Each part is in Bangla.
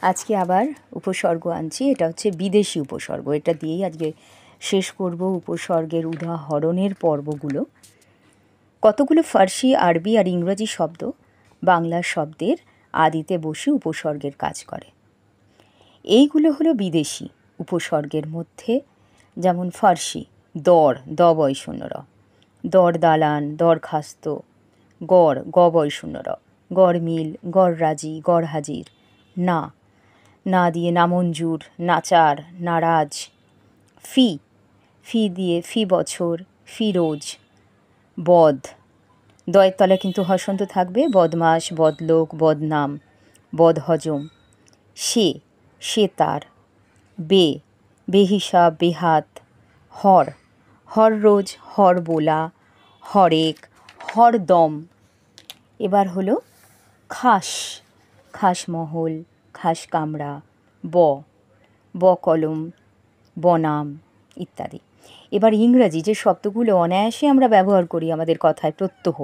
আজকে আবার উপসর্গ আনছি। এটা হচ্ছে বিদেশি উপসর্গ। এটা দিয়েই আজকে শেষ করব উপসর্গের উদাহরণের পর্বগুলো। কতগুলো ফার্সি, আরবি আর ইংরেজি শব্দ বাংলা শব্দের আদিতে বসে উপসর্গের কাজ করে। এইগুলো হলো বিদেশি উপসর্গের মধ্যে, যেমন ফার্সি দর, দ বয় শূন্য র, দর দালান, দরখাস্ত, গড়, গ বয় শূন্য র, গড় মিল, গড় রাজি, গড় হাজির, না, না দিয়ে নামঞ্জুর, নাচার, নারাজ, ফি, ফি দিয়ে ফি বছর, ফিরোজ, বদ, দয়ের তলায় কিন্তু হসন্ত থাকবে, বদমাস, বদলোক, বদনাম, বদহজম, সে, সেতার, বে, বেহিসাব, বেহাত, হর, হর রোজ, হর বোলা, হরেক, হরদম। এবার হলো খাস, খাসমহল, খাস কামড়া, ব কলম, বনাম ইত্যাদি। এবার ইংরাজি যে শব্দগুলো অনায়াসে আমরা ব্যবহার করি আমাদের কথায়, প্রত্যহ,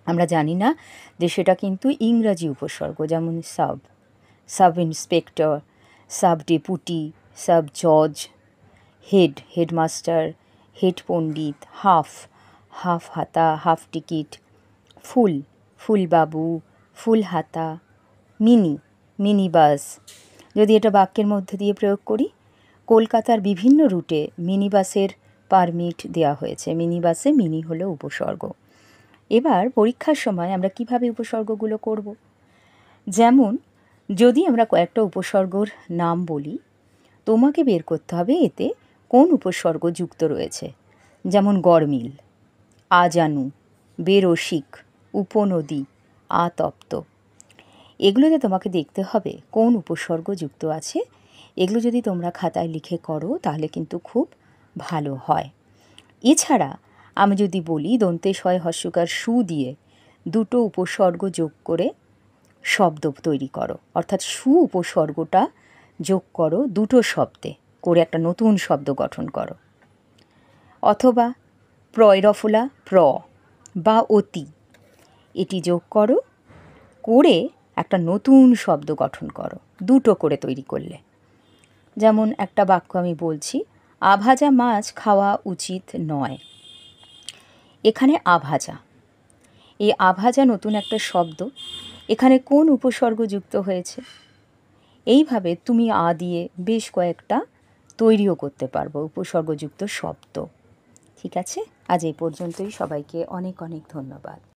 আমরা জানি না যে সেটা কিন্তু ইংরাজি উপসর্গ। যেমন sub, sub inspector, sub deputy, sub জজ, হেড, হেডমাস্টার, হেড পণ্ডিত, হাফ, হাফ হাতা, হাফ টিকিট, ফুল, ফুলবাবু, ফুল হাতা, মিনি, মিনি বাস। যদি এটা বাক্যের মধ্যে দিয়ে প্রয়োগ করি, কলকাতার বিভিন্ন রুটে মিনি বাসের পারমিট দেওয়া হয়েছে। মিনি বাসে মিনি হলো উপসর্গ। এবার পরীক্ষার সময় আমরা কিভাবে উপসর্গগুলো করব? যেমন যদি আমরা কয়েকটা উপসর্গর নাম বলি, তোমাকে বের করতে হবে এতে কোন উপসর্গ যুক্ত রয়েছে। যেমন গড়মিল, আজানু, বেরসিক, উপনদী, আতপ্ত। এগুলোতে তোমাকে দেখতে হবে কোন উপসর্গ যুক্ত আছে। এগুলো যদি তোমরা খাতায় লিখে করো তাহলে কিন্তু খুব ভালো হয়। এছাড়া আমি যদি বলি দন্তেশ হয় হস্যকার সু দিয়ে দুটো উপসর্গ যোগ করে শব্দ তৈরি করো, অর্থাৎ সু উপসর্গটা যোগ করো দুটো শব্দে, করে একটা নতুন শব্দ গঠন করো। অথবা প্রয়রফলা, প্র বা অতি, এটি যোগ করো, করে একটা নতুন শব্দ গঠন করো, দুটো করে তৈরি করলে। যেমন একটা বাক্য আমি বলছি, আভাজা মাছ খাওয়া উচিত নয়। এখানে আভাজা, এই আভাজা নতুন একটা শব্দ, এখানে কোন উপসর্গ যুক্ত হয়েছে? এইভাবে তুমি আ দিয়ে বেশ কয়েকটা তৈরিও করতে পারবো উপসর্গযুক্ত শব্দ। ঠিক আছে, আজ এই পর্যন্তই। সবাইকে অনেক অনেক ধন্যবাদ।